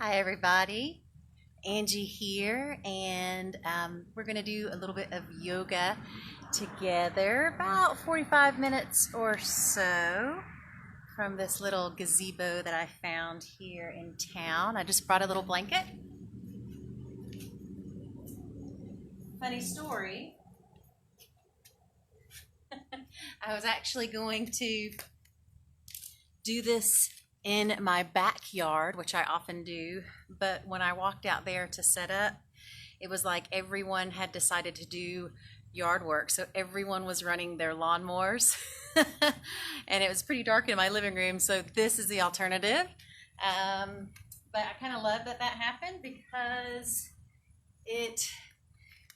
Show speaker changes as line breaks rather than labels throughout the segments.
Hi, everybody. Angie here, and we're going to do a little bit of yoga together, about 45 minutes or so from this little gazebo that I found here in town. I just brought a little blanket. Funny story. I was actually going to do this in my backyard, which I often do, but when I walked out there to set up, it was like everyone had decided to do yard work. So everyone was running their lawnmowers. And it was pretty dark in my living room. So this is the alternative. But I kind of love that that happened because it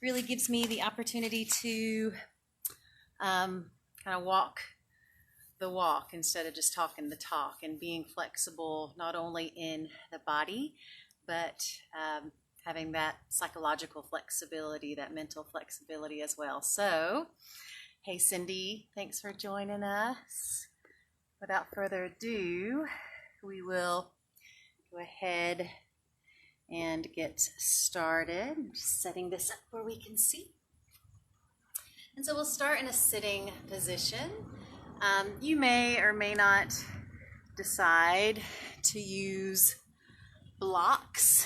really gives me the opportunity to kind of walk the walk instead of just talking the talk, and being flexible not only in the body, but having that psychological flexibility, that mental flexibility as well. So, hey Cindy, thanks for joining us. Without further ado, we will go ahead and get started. Just setting this up where we can see. And so we'll start in a sitting position. You may or may not decide to use blocks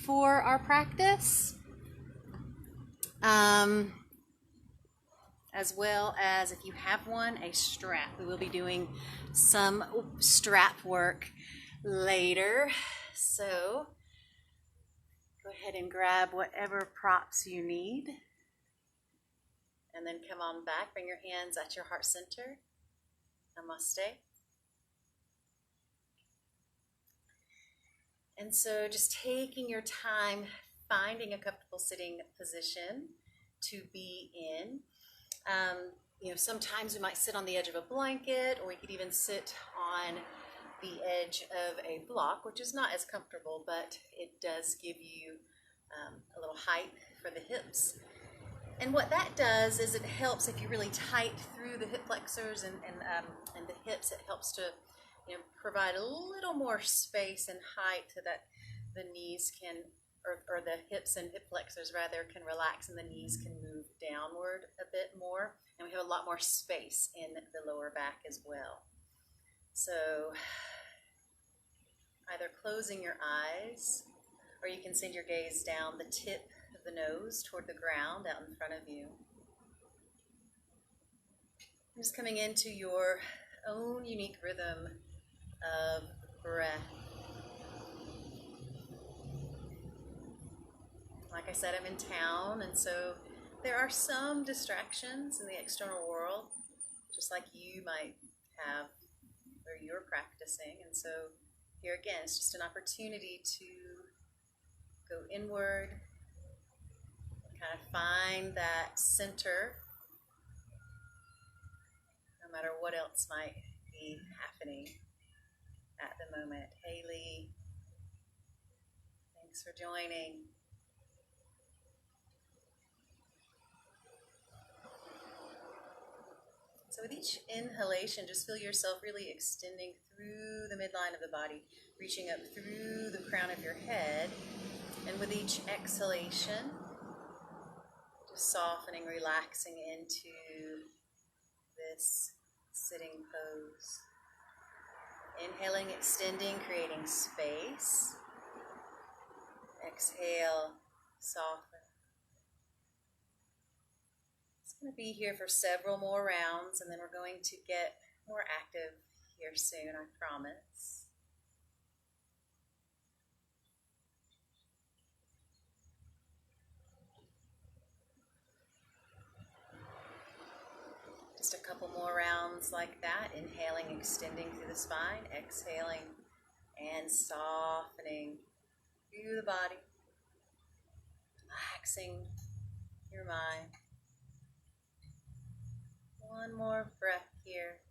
for our practice, as well as, if you have one, a strap. We will be doing some strap work later, so go ahead and grab whatever props you need. And then come on back, bring your hands at your heart center. Namaste. And so just taking your time, finding a comfortable sitting position to be in. Sometimes we might sit on the edge of a blanket, or we could even sit on the edge of a block, which is not as comfortable, but it does give you a little height for the hips. And what that does is it helps, if you're really tight through the hip flexors and the hips, it helps to provide a little more space and height so that the knees can, or the hips and hip flexors rather, can relax, and the knees can move downward a bit more. And we have a lot more space in the lower back as well. So either closing your eyes, or you can send your gaze down the tip of the nose toward the ground out in front of you. Just coming into your own unique rhythm of breath. Like I said, I'm in town, and so there are some distractions in the external world, just like you might have where you're practicing. And so here again, it's just an opportunity to go inward, kind of find that center, no matter what else might be happening at the moment. Haley, thanks for joining. So with each inhalation, just feel yourself really extending through the midline of the body, reaching up through the crown of your head. And with each exhalation, just softening, relaxing into this sitting pose. Inhaling, extending, creating space. Exhale, soften. It's going to be here for several more rounds, and then we're going to get more active here soon, I promise. Just a couple more rounds like that. Inhaling, extending through the spine. Exhaling and softening through the body. Relaxing your mind. One more breath here.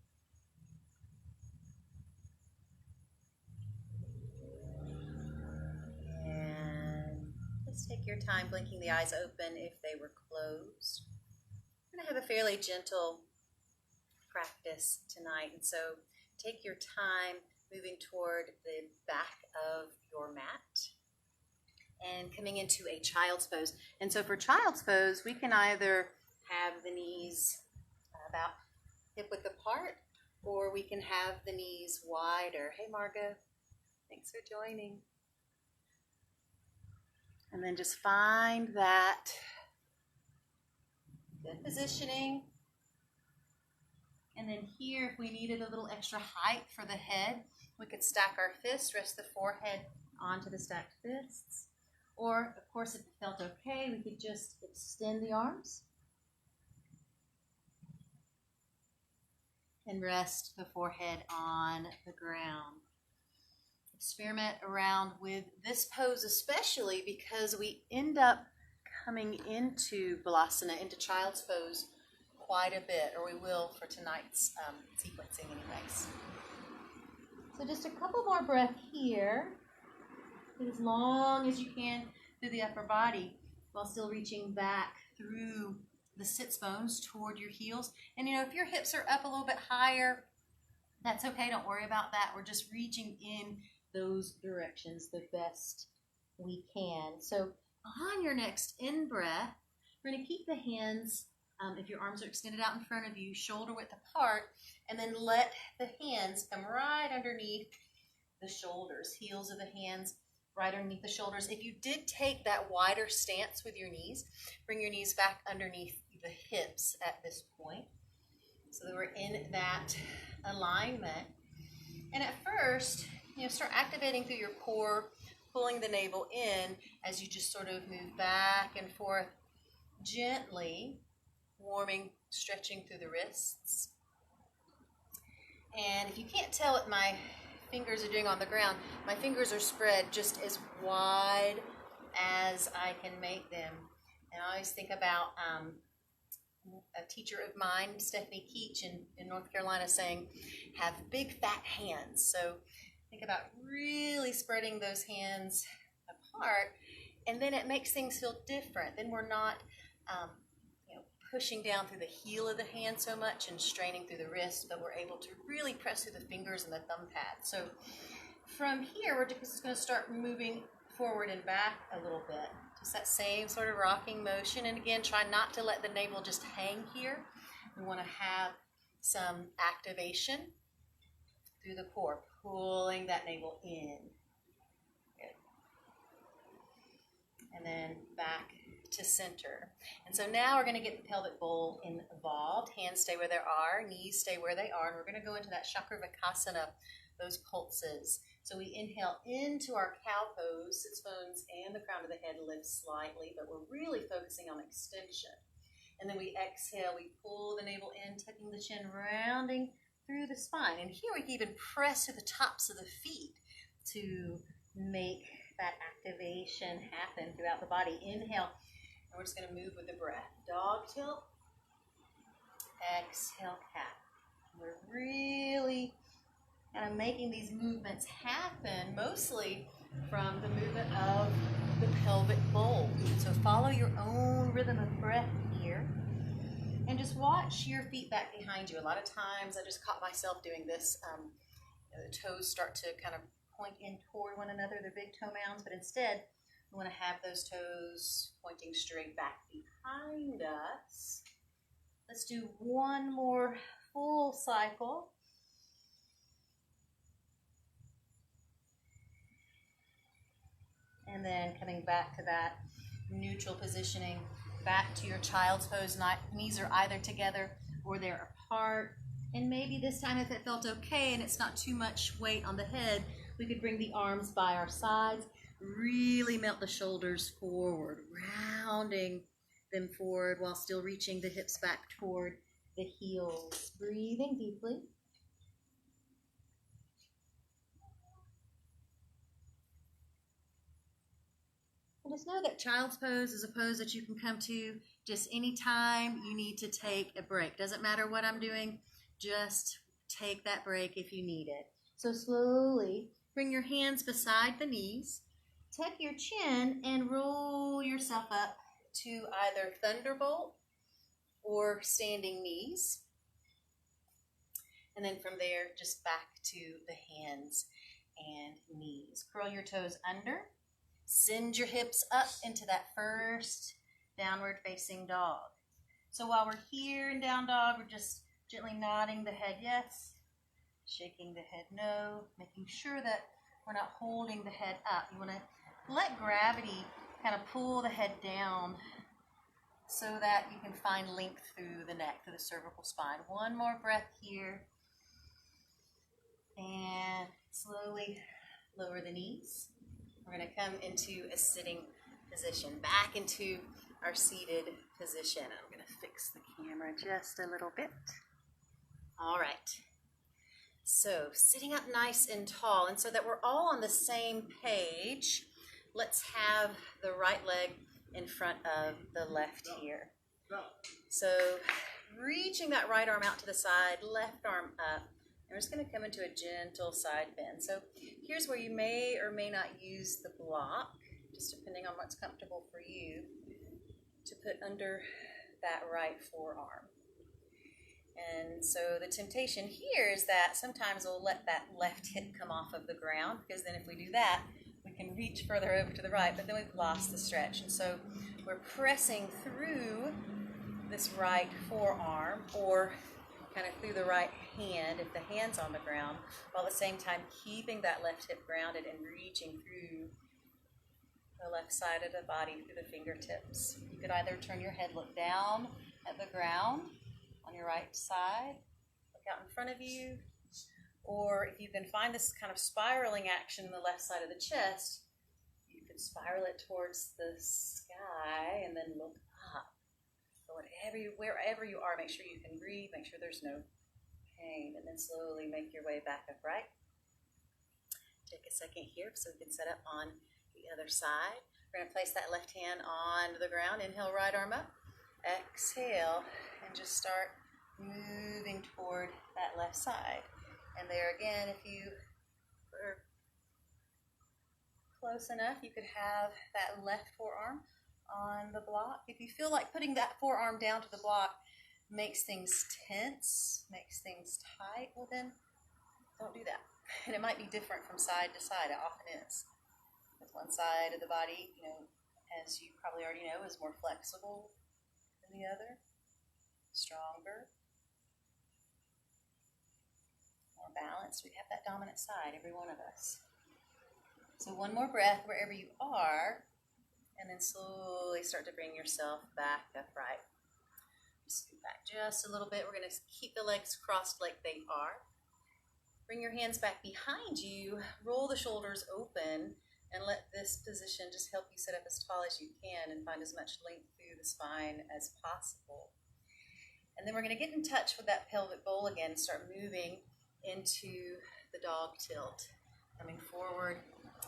And just take your time blinking the eyes open if they were closed. I'm going to have a fairly gentle practice tonight, and so take your time moving toward the back of and coming into a child's pose. And so for child's pose, we can either have the knees about hip width apart, or we can have the knees wider. Hey, Margo, thanks for joining. And then just find that good positioning. And then here, if we needed a little extra height for the head, we could stack our fists, rest the forehead onto the stacked fists. Or, of course, if it felt okay, we could just extend the arms and rest the forehead on the ground. Experiment around with this pose, especially because we end up coming into Balasana, into child's pose, quite a bit, or we will for tonight's sequencing anyways. So just a couple more breaths here. Get as long as you can through the upper body while still reaching back through the sits bones toward your heels. And you know, if your hips are up a little bit higher, that's okay. Don't worry about that. We're just reaching in those directions the best we can. So on your next in-breath, we're going to keep the hands, if your arms are extended out in front of you, shoulder width apart, and then let the hands come right underneath the shoulders, heels of the hands right underneath the shoulders. If you did take that wider stance with your knees, bring your knees back underneath the hips at this point so that we're in that alignment. And at first, you know, start activating through your core, pulling the navel in as you just sort of move back and forth gently, warming, stretching through the wrists. And if you can't tell what my fingers are doing on the ground, my fingers are spread just as wide as I can make them. And I always think about a teacher of mine, Stephanie Keach in North Carolina, saying, have big fat hands. So think about really spreading those hands apart, and then it makes things feel different. Then we're not pushing down through the heel of the hand so much and straining through the wrist, but we're able to really press through the fingers and the thumb pad. So from here, we're just going to start moving forward and back a little bit. Just that same sort of rocking motion. And again, try not to let the navel just hang here. We want to have some activation through the core, pulling that navel in. Good. And then back to center. And so now we're going to get the pelvic bowl involved. Hands stay where they are, knees stay where they are, and we're going to go into that Chakravarkasana, those pulses. So we inhale into our cow pose, sits bones and the crown of the head lift slightly, but we're really focusing on extension. And then we exhale, we pull the navel in, tucking the chin, rounding through the spine. And here we can even press to the tops of the feet to make that activation happen throughout the body. Inhale. And we're just going to move with the breath. Dog tilt. Exhale, cat. We're really kind of making these movements happen mostly from the movement of the pelvic bowl. So follow your own rhythm of breath here. And just watch your feet back behind you. A lot of times I just caught myself doing this. The toes start to kind of point in toward one another. They're big toe mounds, but instead we want to have those toes pointing straight back behind us. Let's do one more full cycle. And then coming back to that neutral positioning, back to your child's pose. Knees are either together or they're apart. And maybe this time, if it felt okay and it's not too much weight on the head, we could bring the arms by our sides. Really melt the shoulders forward, rounding them forward while still reaching the hips back toward the heels. Breathing deeply. And just know that child's pose is a pose that you can come to just anytime you need to take a break. Doesn't matter what I'm doing, just take that break if you need it. So slowly bring your hands beside the knees. Tuck your chin and roll yourself up to either thunderbolt or standing knees. And then from there, just back to the hands and knees. Curl your toes under. Send your hips up into that first downward facing dog. So while we're here in down dog, we're just gently nodding the head yes, shaking the head no, making sure that we're not holding the head up. You want to let gravity kind of pull the head down so that you can find length through the neck, through the cervical spine. One more breath here. And slowly lower the knees. We're going to come into a sitting position, back into our seated position. I'm going to fix the camera just a little bit. All right. So sitting up nice and tall, and so that we're all on the same page, let's have the right leg in front of the left here. So reaching that right arm out to the side, left arm up. We're just going to come into a gentle side bend. So here's where you may or may not use the block, just depending on what's comfortable for you, to put under that right forearm. And so the temptation here is that sometimes we'll let that left hip come off of the ground, because then if we do that, we can reach further over to the right, but then we've lost the stretch. And so we're pressing through this right forearm, or kind of through the right hand if the hand's on the ground, while at the same time keeping that left hip grounded and reaching through the left side of the body through the fingertips. You could either turn your head, look down at the ground on your right side, look out in front of you, or if you can find this kind of spiraling action in the left side of the chest, you could spiral it towards the sky and then look up. Wherever you are, make sure you can breathe, make sure there's no pain, and then slowly make your way back upright. Take a second here so we can set up on the other side. We're going to place that left hand on the ground. Inhale, right arm up. Exhale, and just start moving toward that left side. And there again, if you were close enough, you could have that left forearm on the block. If you feel like putting that forearm down to the block makes things tense, makes things tight, well then don't do that. And it might be different from side to side. It often is. With one side of the body, as you probably already know, is more flexible than the other, stronger, more balanced. We have that dominant side, every one of us. So one more breath wherever you are, and then slowly start to bring yourself back upright. Scoot back just a little bit. We're going to keep the legs crossed like they are. Bring your hands back behind you. Roll the shoulders open, and let this position just help you sit up as tall as you can and find as much length through the spine as possible. And then we're going to get in touch with that pelvic bowl again, start moving into the dog tilt, coming forward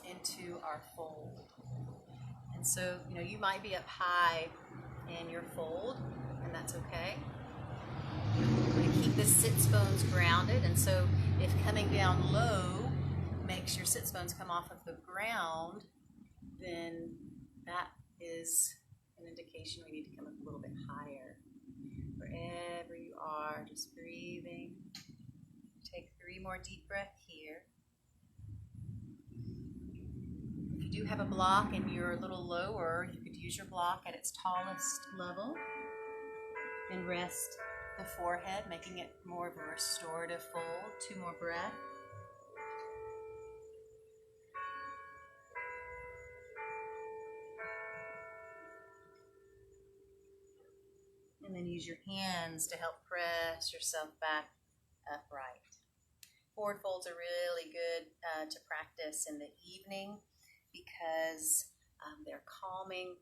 into our fold. And so, you might be up high in your fold, and that's okay. We're going to keep the sits bones grounded, and so if coming down low makes your sits bones come off of the ground, then that is an indication we need to come up a little bit higher. Wherever you are, just breathing. Take 3 more deep breaths here. If you do have a block and you're a little lower, you could use your block at its tallest level and rest the forehead, making it more of a restorative fold. 2 more breaths. And then use your hands to help press yourself back upright. Forward folds are really good to practice in the evening because they're calming,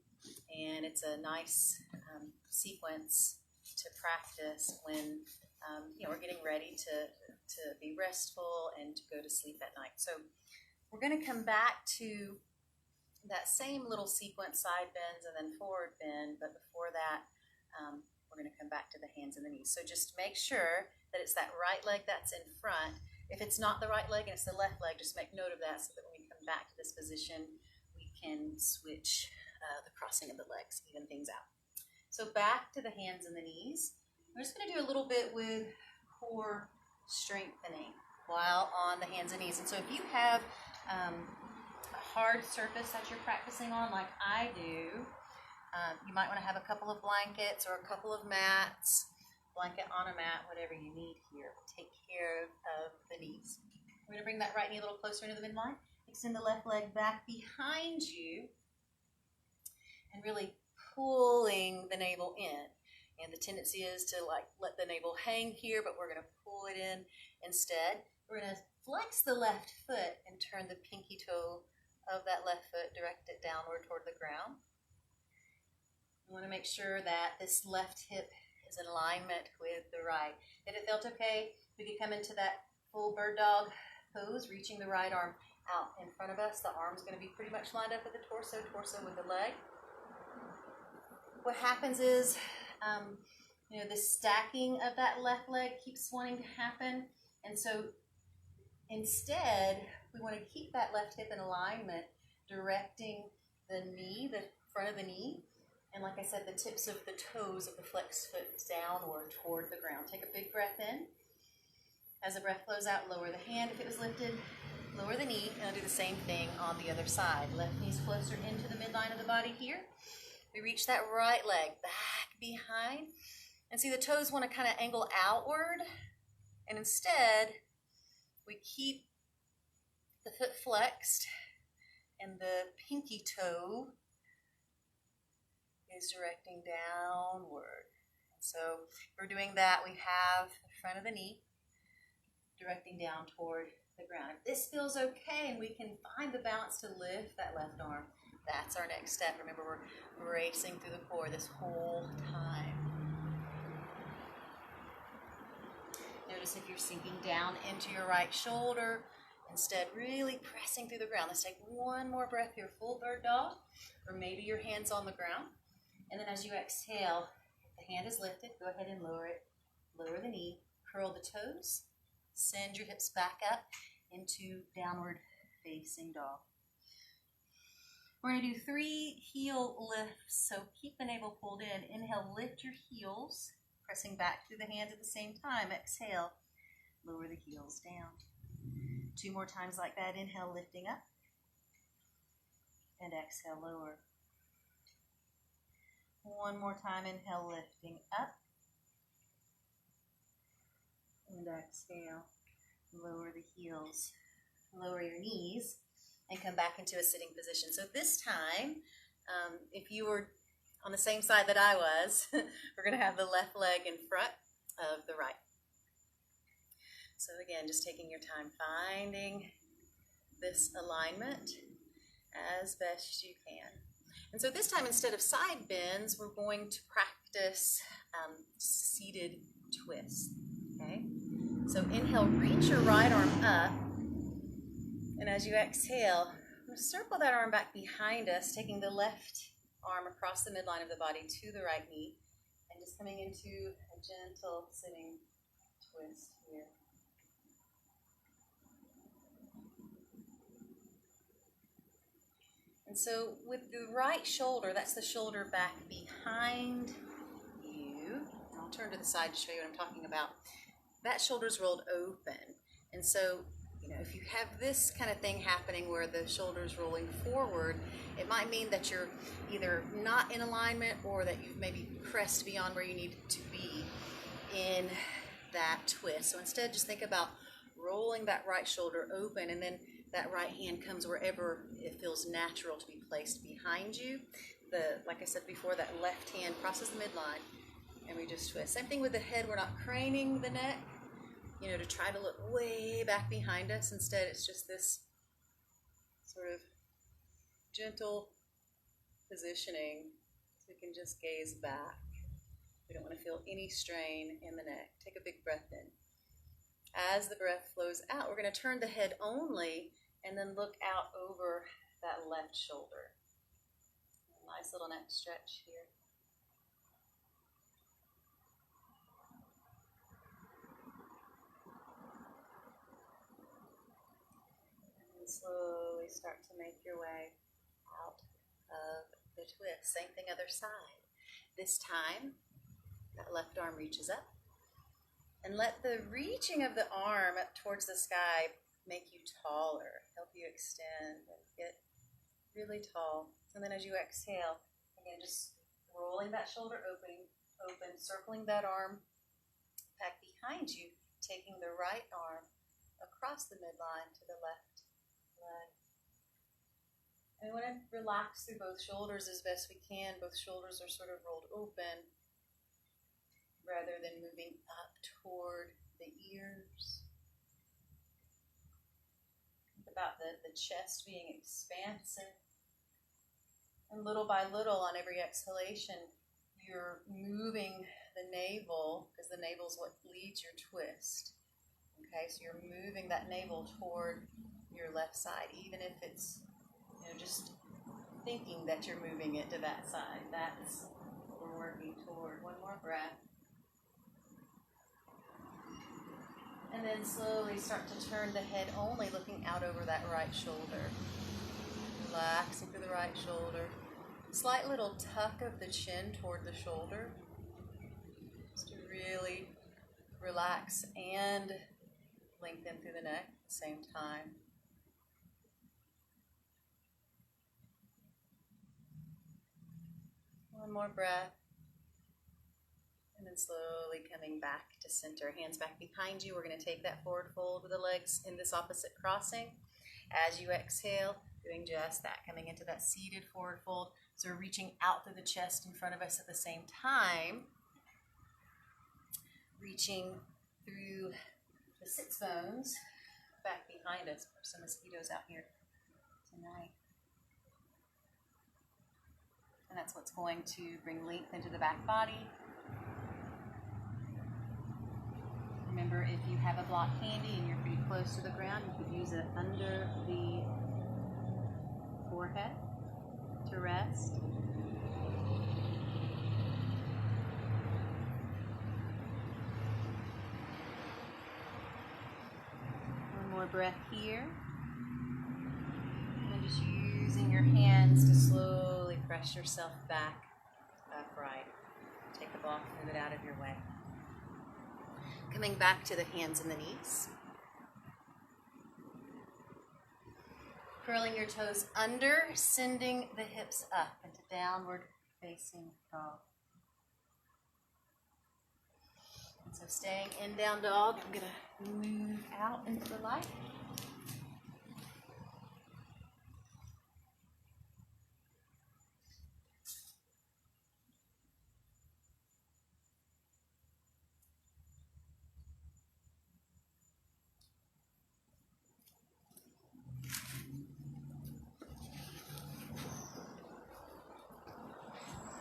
and it's a nice sequence to practice when we're getting ready to be restful and to go to sleep at night. So we're going to come back to that same little sequence, side bends and then forward bend, but before that, we're going to come back to the hands and the knees. So just make sure that it's that right leg that's in front. If it's not the right leg and it's the left leg, just make note of that so that when we come back to this position, we can switch the crossing of the legs, even things out. So back to the hands and the knees. We're just going to do a little bit with core strengthening while on the hands and knees. And so if you have a hard surface that you're practicing on, like I do, you might want to have a couple of blankets or a couple of mats, blanket on a mat, whatever you need here. Take care of the knees. We're going to bring that right knee a little closer into the midline. Extend the left leg back behind you and really pulling the navel in. And the tendency is to like let the navel hang here, but we're going to pull it in instead. We're going to flex the left foot and turn the pinky toe of that left foot, direct it downward toward the ground. We want to make sure that this left hip is in alignment with the right. If it felt okay, we could come into that full bird dog pose, reaching the right arm out in front of us. The arm's going to be pretty much lined up with the torso, torso with the leg. What happens is, the stacking of that left leg keeps wanting to happen. And so instead, we want to keep that left hip in alignment, directing the knee, the front of the knee, and like I said, the tips of the toes of the flexed foot downward toward the ground. Take a big breath in. As the breath flows out, lower the hand if it was lifted, lower the knee, and I'll do the same thing on the other side. Left knee's closer into the midline of the body here. We reach that right leg back behind, and see the toes want to kind of angle outward, and instead we keep the foot flexed and the pinky toe is directing downward. So if we're doing that, we have the front of the knee directing down toward the ground. If this feels okay and we can find the balance to lift that left arm, that's our next step. Remember, we're racing through the core this whole time. Notice if you're sinking down into your right shoulder, instead really pressing through the ground. Let's take one more breath here, full bird dog, or maybe your hands on the ground. And then as you exhale, if the hand is lifted, go ahead and lower it. Lower the knee, curl the toes, send your hips back up into downward facing dog. We're going to do 3 heel lifts, so keep the navel pulled in. Inhale, lift your heels, pressing back through the hands at the same time. Exhale, lower the heels down. 2 more times like that. Inhale, lifting up, and exhale, lower. 1 more time. Inhale, lifting up, and exhale, lower the heels. Lower your knees and come back into a sitting position. So this time, if you were on the same side that I was, we're going to have the left leg in front of the right. So again, just taking your time, finding this alignment as best you can. And so this time, instead of side bends, we're going to practice seated twist. Okay? So inhale, reach your right arm up. And as you exhale, circle that arm back behind us, taking the left arm across the midline of the body to the right knee, and just coming into a gentle sitting twist here. And so with the right shoulder, that's the shoulder back behind you. I'll turn to the side to show you what I'm talking about. That shoulder's rolled open. And so, if you have this kind of thing happening where the shoulder's rolling forward, it might mean that you're either not in alignment or that you've maybe pressed beyond where you need to be in that twist. So instead, just think about rolling that right shoulder open, and then that right hand comes wherever it feels natural to be placed behind you. Like I said before, that left hand crosses the midline, and we just twist. Same thing with the head. We're not craning the neck, to try to look way back behind us. Instead, it's just this sort of gentle positioning, so we can just gaze back. We don't want to feel any strain in the neck. Take a big breath in. As the breath flows out, we're going to turn the head only and then look out over that left shoulder. Nice little neck stretch here. And slowly start to make your way out of the twist. Same thing other side. This time, that left arm reaches up. And let the reaching of the arm up towards the sky make you taller, help you extend and get really tall. And then as you exhale, again, just rolling that shoulder open, circling that arm back behind you, taking the right arm across the midline to the left leg. And we want to relax through both shoulders as best we can. Both shoulders are sort of rolled open rather than moving up toward the ears. Think about the chest being expansive. And little by little on every exhalation, you're moving the navel, because the navel is what leads your twist. Okay, so you're moving that navel toward your left side, even if it's, just thinking that you're moving it to that side. That's what we're working toward. One more breath. And then slowly start to turn the head only, looking out over that right shoulder. Relaxing through the right shoulder. Slight little tuck of the chin toward the shoulder. Just to really relax and lengthen through the neck at the same time. One more breath. And then slowly coming back to center. Hands back behind you. We're going to take that forward fold with the legs in this opposite crossing. As you exhale, doing just that, coming into that seated forward fold. So we're reaching out through the chest in front of us at the same time. Reaching through the sits bones back behind us. There's some mosquitoes out here tonight. And that's what's going to bring length into the back body. Remember, if you have a block handy and your feet close to the ground, you could use it under the forehead to rest. One more breath here. And then just using your hands to slowly press yourself back upright. Take the block, move it out of your way. Coming back to the hands and the knees. Curling your toes under, sending the hips up into downward facing dog. And so staying in down dog, I'm going to move out into the light.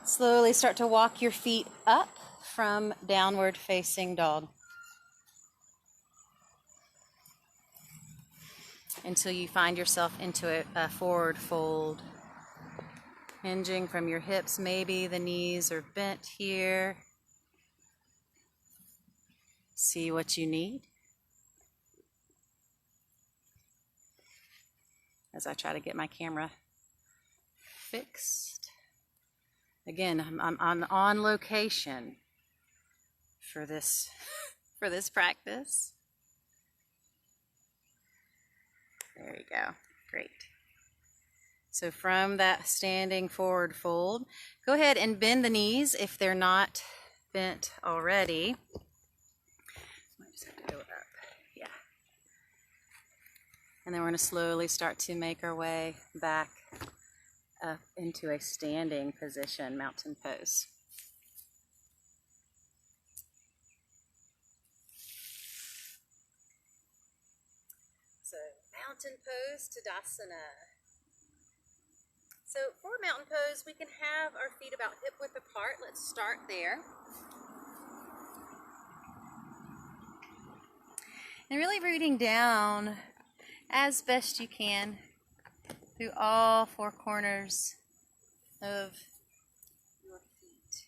Slowly start to walk your feet up from downward facing dog until you find yourself into a forward fold. Hinging from your hips, maybe the knees are bent here. See what you need. As I try to get my camera fixed. Again, I'm on location for this practice. There you go. Great. So from that standing forward fold, go ahead and bend the knees if they're not bent already. I just have to go up. Yeah. And then we're going to slowly start to make our way back up into a standing position, mountain pose. So, mountain pose, Tadasana. So, for mountain pose, we can have our feet about hip width apart. Let's start there. And really rooting down as best you can through all four corners of your feet.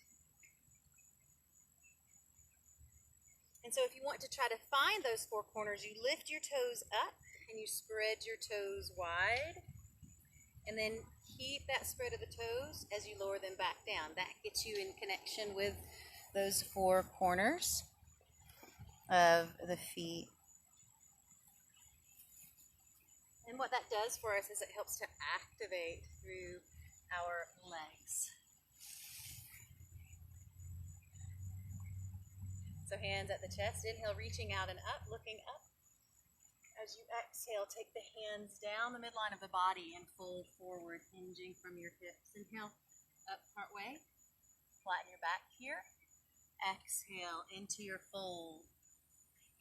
And so if you want to try to find those four corners, you lift your toes up and you spread your toes wide. And then keep that spread of the toes as you lower them back down. That gets you in connection with those four corners of the feet. And what that does for us is it helps to activate through our legs. So hands at the chest, inhale, reaching out and up, looking up. As you exhale, take the hands down the midline of the body and fold forward, hinging from your hips. Inhale, up part way, flatten your back here. Exhale into your fold.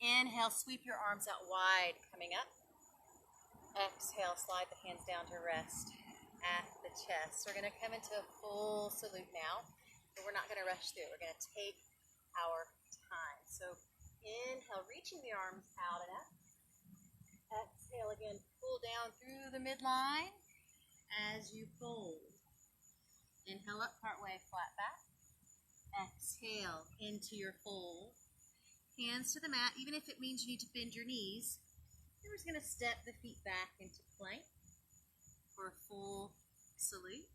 Inhale, sweep your arms out wide, coming up. Exhale, slide the hands down to rest at the chest. We're going to come into a full salute now, but we're not going to rush through. We're going to take our time. So inhale, reaching the arms out and up. Exhale again, pull down through the midline as you fold. Inhale up partway, flat back. Exhale into your fold. Hands to the mat, even if it means you need to bend your knees. And we're just going to step the feet back into plank for a full salute.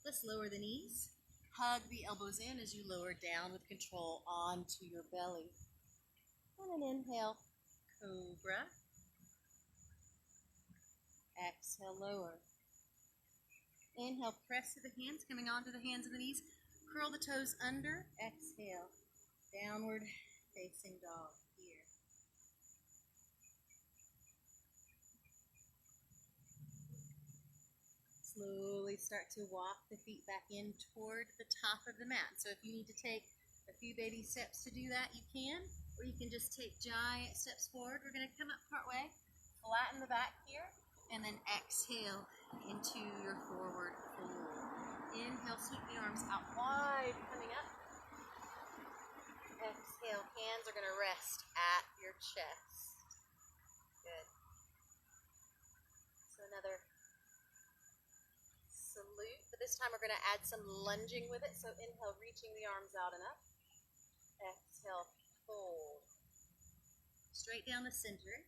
Let's lower the knees. Hug the elbows in as you lower down with control onto your belly. And then inhale, cobra. Exhale, lower. Inhale, press to the hands, coming onto the hands and the knees. Curl the toes under. Exhale, downward facing dog here. Slowly start to walk the feet back in toward the top of the mat. So if you need to take a few baby steps to do that, you can. Or you can just take giant steps forward. We're going to come up part way, flatten the back here, and then exhale into your forward fold. Inhale, sweep the arms out wide, coming up. Exhale, hands are going to rest at your chest. Good. So another salute, but this time we're going to add some lunging with it. So inhale, reaching the arms out and up. Exhale, fold. Straight down the center.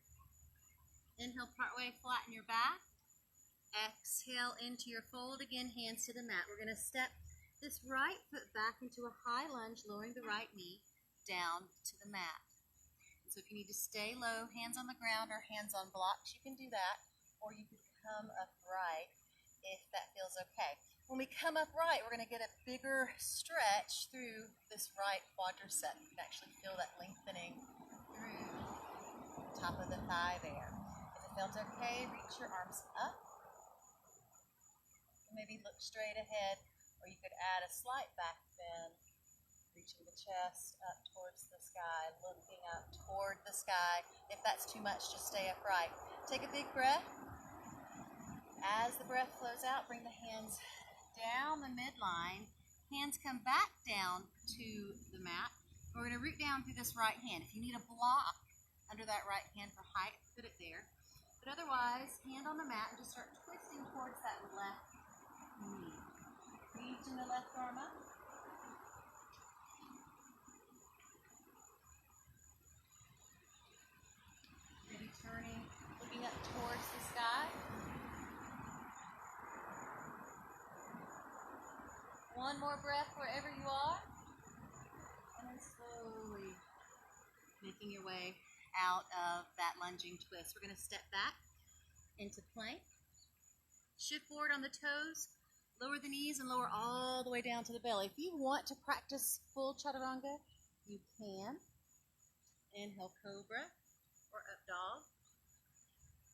Inhale, partway, flatten your back. Exhale into your fold. Again, hands to the mat. We're going to step this right foot back into a high lunge, lowering the right knee down to the mat. So if you need to stay low, hands on the ground or hands on blocks, you can do that. Or you could come upright if that feels okay. When we come upright, we're going to get a bigger stretch through this right quadricep. You can actually feel that lengthening through the top of the thigh there. If it felt okay, reach your arms up. Maybe look straight ahead, or you could add a slight back bend, reaching the chest up towards the sky, looking up toward the sky. If that's too much, just stay upright. Take a big breath. As the breath flows out, bring the hands down the midline. Hands come back down to the mat. We're going to root down through this right hand. If you need a block under that right hand for height, put it there. But otherwise, hand on the mat and just start twisting towards that left knee. Reaching the left arm up. Maybe turning, looking up towards the sky. One more breath wherever you are. And then slowly making your way out of that lunging twist. We're going to step back into plank. Shift forward on the toes. Lower the knees and lower all the way down to the belly. If you want to practice full chaturanga, you can. Inhale, cobra or up dog.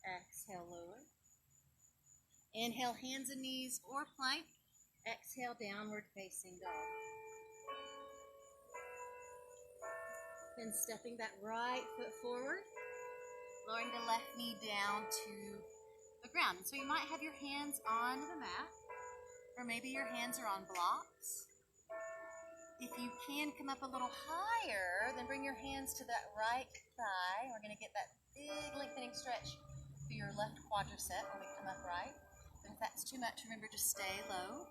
Exhale, lower. Inhale, hands and knees or plank. Exhale, downward facing dog. Then stepping that right foot forward, lowering the left knee down to the ground. And so you might have your hands on the mat, or maybe your hands are on blocks. If you can come up a little higher, then bring your hands to that right thigh. We're going to get that big lengthening stretch through your left quadricep when we come up right. But if that's too much, remember to stay low.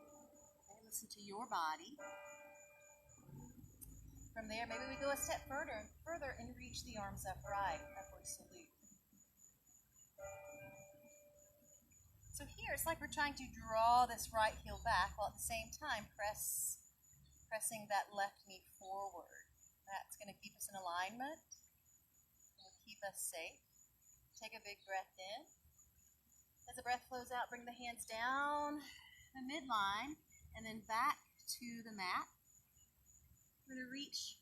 Okay, listen to your body. From there, maybe we go a step further and reach the arms upright, upward salute. So here, it's like we're trying to draw this right heel back while at the same time pressing that left knee forward. That's going to keep us in alignment. It'll keep us safe. Take a big breath in. As the breath flows out, bring the hands down the midline and then back to the mat. We're going to reach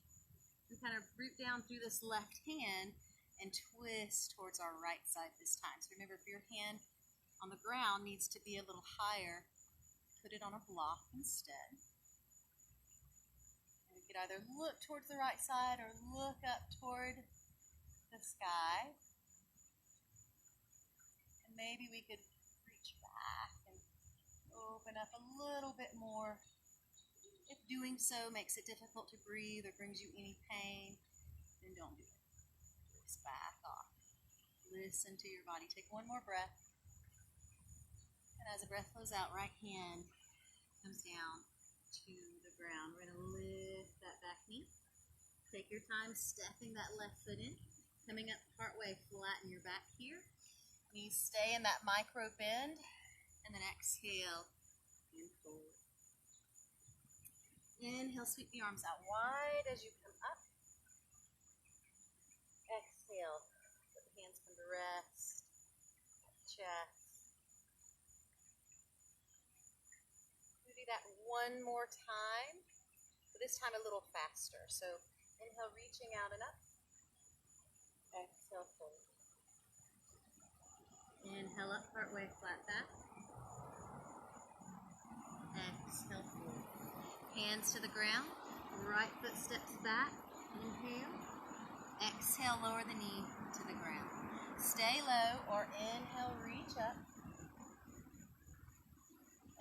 and kind of root down through this left hand and twist towards our right side this time. So remember, if your hand on the ground needs to be a little higher, put it on a block instead. And you could either look towards the right side or look up toward the sky. And maybe we could reach back and open up a little bit more. If doing so makes it difficult to breathe or brings you any pain, then don't do it. Just back off. Listen to your body. Take one more breath. And as the breath flows out, right hand comes down to the ground. We're going to lift that back knee. Take your time stepping that left foot in. Coming up partway, flatten your back here. Knees stay in that micro bend. And then exhale and forward. Inhale, sweep the arms out wide as you come up. Exhale, let the hands come to rest. Chest. We'll do that one more time, but this time a little faster. So inhale, reaching out and up. Exhale, forward. Inhale up, partway, flat back. Exhale, forward. Hands to the ground. Right foot steps back. Inhale. Exhale, lower the knee to the ground. Stay low or inhale, reach up.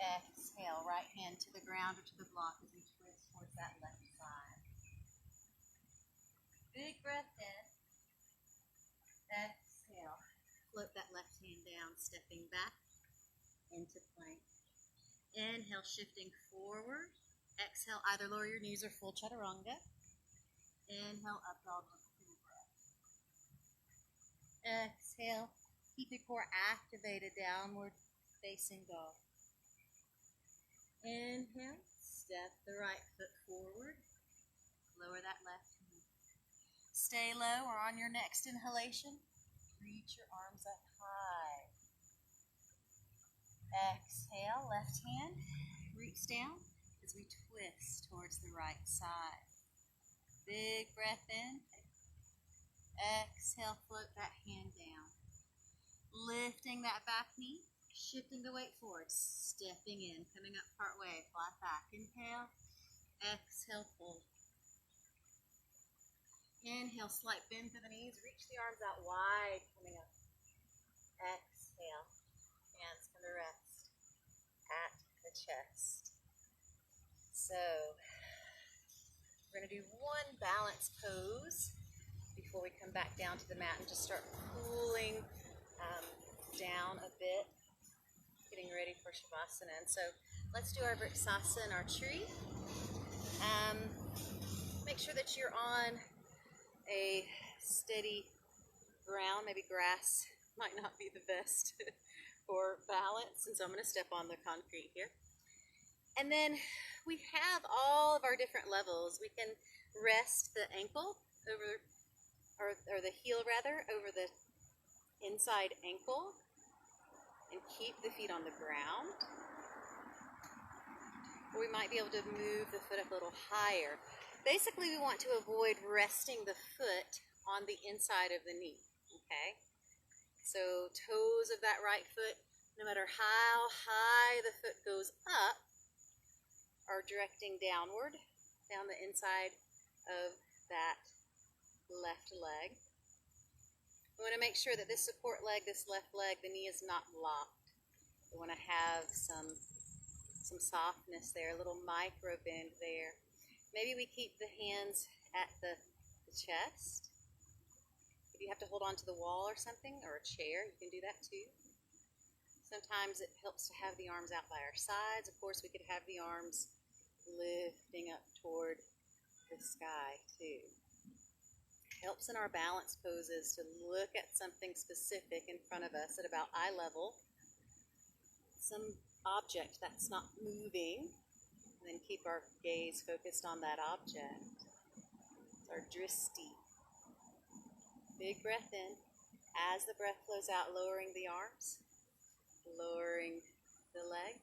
Exhale, right hand to the ground or to the block as we twist towards that left side. Big breath in. Exhale. Float that left hand down, stepping back into plank. Inhale, shifting forward. Exhale, either lower your knees or full chaturanga. Inhale, up dog with a full breath. Exhale, keep your core activated, downward facing dog. Inhale, step the right foot forward. Lower that left knee. Stay low or on your next inhalation, reach your arms up high. Exhale, left hand, reach down as we twist towards the right side. Big breath in. Exhale, float that hand down. Lifting that back knee, shifting the weight forward, stepping in, coming up part way, flat back. Inhale, exhale, fold. Inhale, slight bend through the knees, reach the arms out wide, coming up. Exhale, hands come to rest at the chest. So, we're going to do one balance pose before we come back down to the mat and just start cooling down a bit, getting ready for Shavasana. And so let's do our Vriksasana, our tree. Make sure that you're on a steady ground. Maybe grass might not be the best for balance, and so I'm going to step on the concrete here. And then we have all of our different levels. We can rest the ankle over, or the heel rather, over the inside ankle and keep the feet on the ground. Or we might be able to move the foot up a little higher. Basically, we want to avoid resting the foot on the inside of the knee, okay? So toes of that right foot, no matter how high the foot goes up, are directing downward, down the inside of that left leg. We want to make sure that this support leg, this left leg, the knee is not locked. We want to have some softness there, a little micro bend there. Maybe we keep the hands at the chest. If you have to hold on to the wall or something, or a chair, you can do that too. Sometimes it helps to have the arms out by our sides. Of course, we could have the arms lifting up toward the sky too. Helps in our balance poses to look at something specific in front of us at about eye level, some object that's not moving, and then keep our gaze focused on that object. It's our dristi. Big breath in. As the breath flows out, lowering the arms, lowering the leg,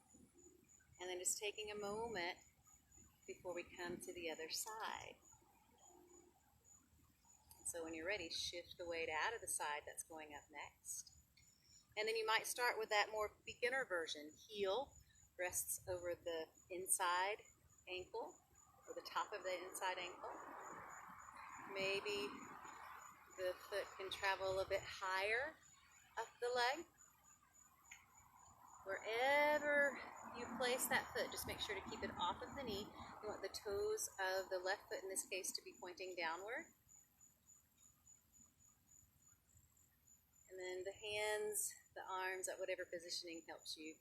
and then just taking a moment before we come to the other side. So when you're ready, shift the weight out of the side that's going up next. And then you might start with that more beginner version. Heel rests over the inside ankle, or the top of the inside ankle. Maybe the foot can travel a little bit higher up the leg. Wherever you place that foot, just make sure to keep it off of the knee. You want the toes of the left foot, in this case, to be pointing downward. And then the hands, the arms, at whatever positioning helps you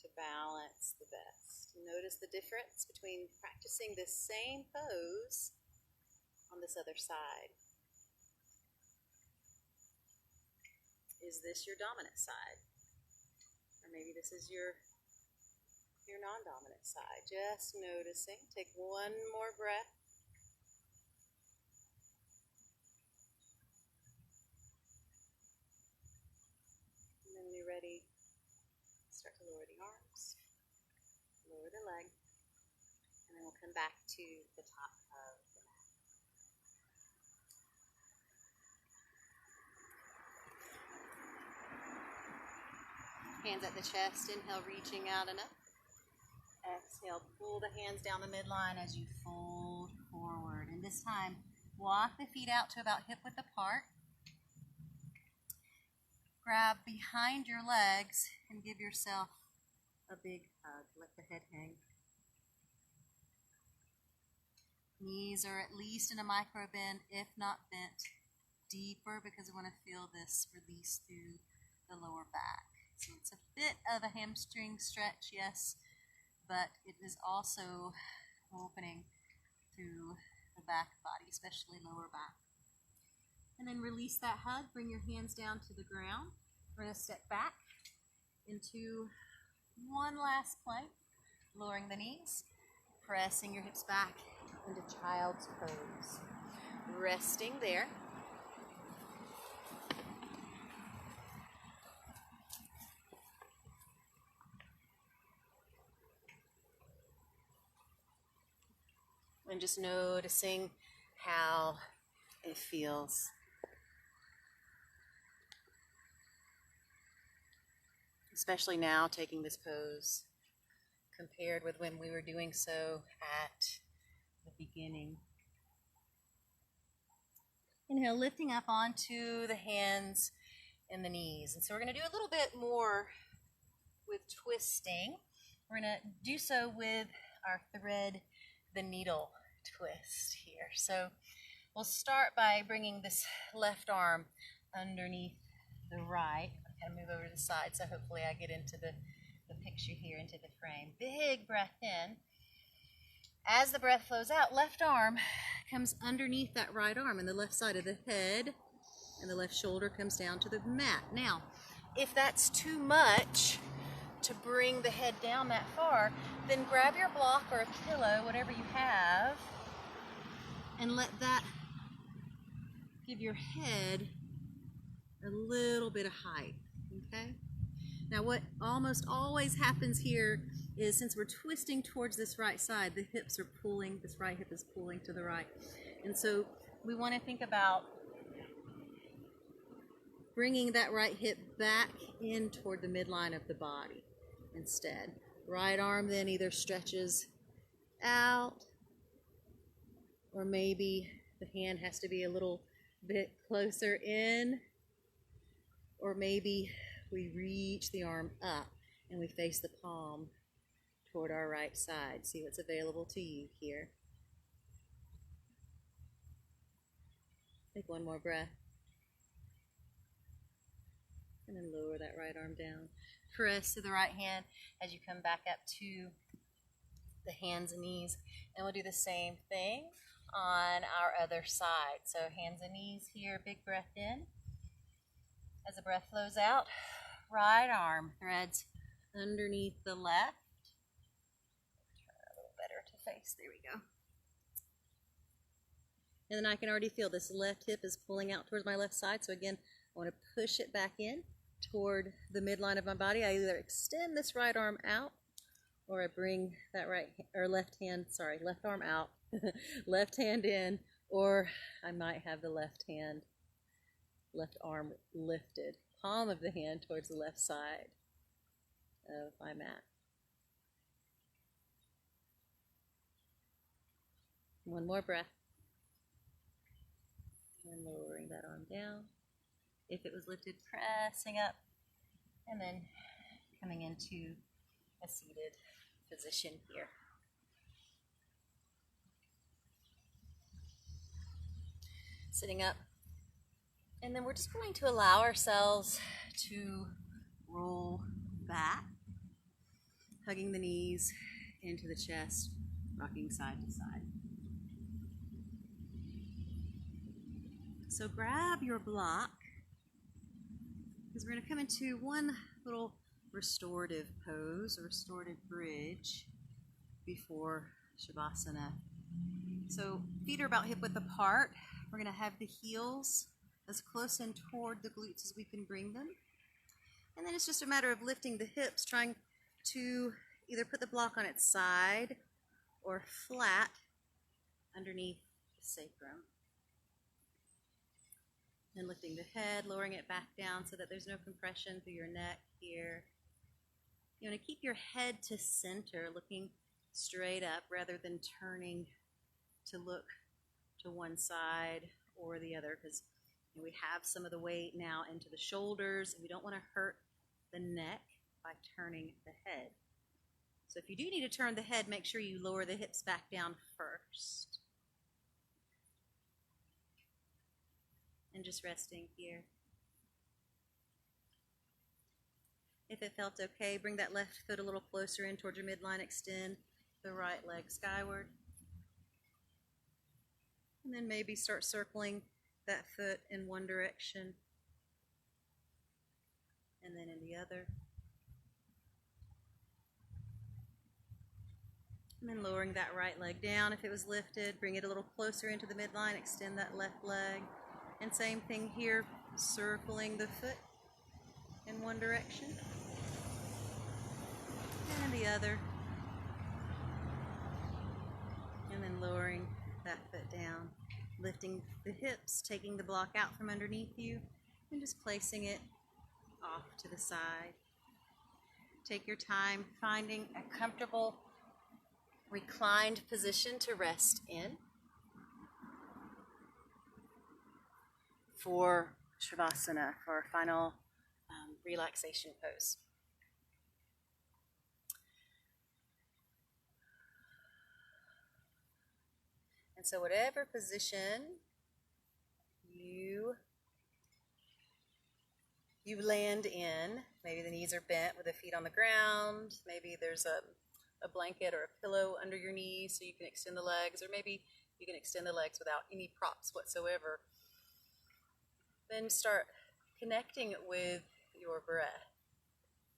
to balance the best. Notice the difference between practicing this same pose on this other side. Is this your dominant side? Or maybe this is your non-dominant side. Just noticing. Take one more breath. And then when you're ready, start to lower the arms, lower the leg, and then we'll come back to the top of the mat. Hands at the chest, inhale, reaching out enough. Exhale, pull the hands down the midline as you fold forward. And this time, walk the feet out to about hip width apart. Grab behind your legs and give yourself a big hug. Let the head hang. Knees are at least in a micro bend, if not bent deeper, because we want to feel this release through the lower back. So it's a bit of a hamstring stretch, yes, but it is also opening through the back body, especially lower back. And then release that hug, bring your hands down to the ground. We're going to step back into one last plank, lowering the knees, pressing your hips back into child's pose. Resting there. And just noticing how it feels. Especially now, taking this pose compared with when we were doing so at the beginning. Inhale, lifting up onto the hands and the knees. And so we're going to do a little bit more with twisting. We're going to do so with our thread the needle twist here. So we'll start by bringing this left arm underneath the right. I'm going to move over to the side, so hopefully I get into the picture here, into the frame. Big breath in. As the breath flows out, left arm comes underneath that right arm, and the left side of the head and the left shoulder comes down to the mat. Now, if that's too much to bring the head down that far, then grab your block or a pillow, whatever you have, and let that give your head a little bit of height, okay? Now what almost always happens here is, since we're twisting towards this right side, the hips are pulling, this right hip is pulling to the right. And so we want to think about bringing that right hip back in toward the midline of the body instead. Right arm then either stretches out, or maybe the hand has to be a little bit closer in, or maybe we reach the arm up and we face the palm toward our right side. See what's available to you here. Take one more breath. And then lower that right arm down. Press to the right hand as you come back up to the hands and knees. And we'll do the same thing on our other side. So hands and knees here, big breath in. As the breath flows out, right arm threads underneath the left. Turn it a little better to face. There we go. And then I can already feel this left hip is pulling out towards my left side. So again, I want to push it back in toward the midline of my body. I either extend this right arm out, or I bring that left arm out, left hand in, or I might have the left arm lifted, palm of the hand towards the left side of my mat. One more breath. And lowering that arm down. If it was lifted, pressing up, and then coming into a seated position here. Sitting up. And then we're just going to allow ourselves to roll back, hugging the knees into the chest, rocking side to side. So grab your block, because we're going to come into one little restorative pose, a restorative bridge before Shavasana. So feet are about hip width apart. We're going to have the heels as close in toward the glutes as we can bring them. And then it's just a matter of lifting the hips, trying to either put the block on its side or flat underneath the sacrum. And lifting the head, lowering it back down so that there's no compression through your neck here. You want to keep your head to center, looking straight up rather than turning to look to one side or the other, because we have some of the weight now into the shoulders, and we don't want to hurt the neck by turning the head. So if you do need to turn the head, make sure you lower the hips back down first. And just resting here. If it felt okay, bring that left foot a little closer in towards your midline, extend the right leg skyward. And then maybe start circling that foot in one direction and then in the other. And then lowering that right leg down. If it was lifted, bring it a little closer into the midline, extend that left leg. And same thing here, circling the foot in one direction and the other. And then lowering that foot down, lifting the hips, taking the block out from underneath you, and just placing it off to the side. Take your time finding a comfortable reclined position to rest in for Shavasana, for our final relaxation pose. And so whatever position you land in, maybe the knees are bent with the feet on the ground, maybe there's a blanket or a pillow under your knees so you can extend the legs, or maybe you can extend the legs without any props whatsoever. Then start connecting with your breath,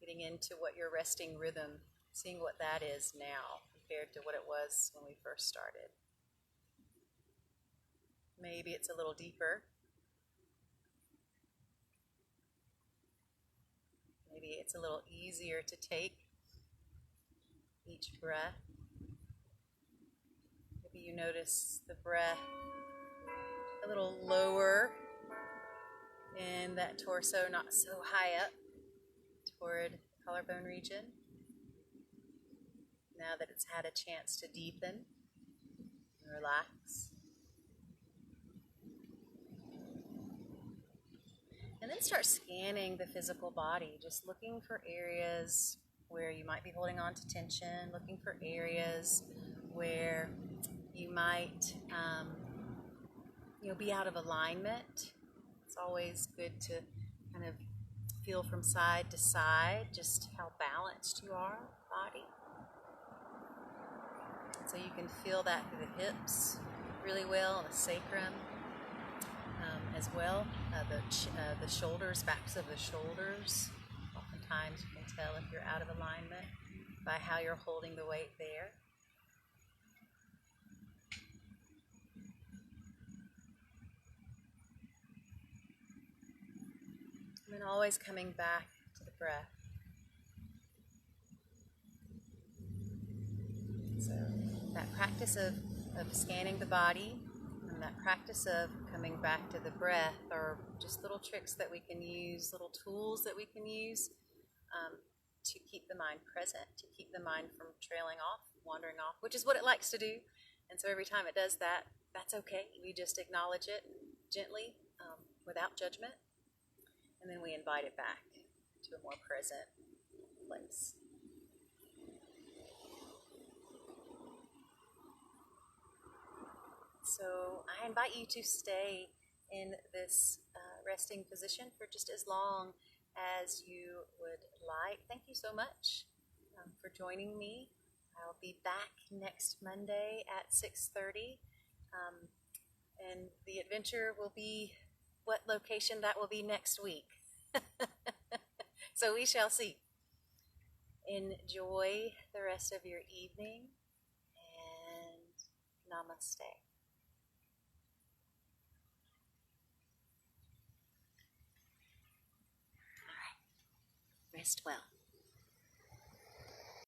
getting into what your resting rhythm, seeing what that is now compared to what it was when we first started. Maybe it's a little deeper. Maybe it's a little easier to take each breath. Maybe you notice the breath a little lower in that torso, not so high up toward the collarbone region. Now that it's had a chance to deepen and relax. And then start scanning the physical body, just looking for areas where you might be holding on to tension, looking for areas where you might be out of alignment. It's always good to kind of feel from side to side just how balanced you are, body. So you can feel that through the hips really well, and the sacrum as well. The shoulders, backs of the shoulders. Oftentimes you can tell if you're out of alignment by how you're holding the weight there. And always coming back to the breath. So that practice of scanning the body and that practice of coming back to the breath are just little tricks that we can use, little tools that we can use to keep the mind present, to keep the mind from trailing off, wandering off, which is what it likes to do. And so every time it does that, that's okay. We just acknowledge it gently, without judgment, and then we invite it back to a more present place. So I invite you to stay in this resting position for just as long as you would like. Thank you so much for joining me. I'll be back next Monday at 6:30, and the adventure will be what location that will be next week. So we shall see. Enjoy the rest of your evening, and namaste. Rest well.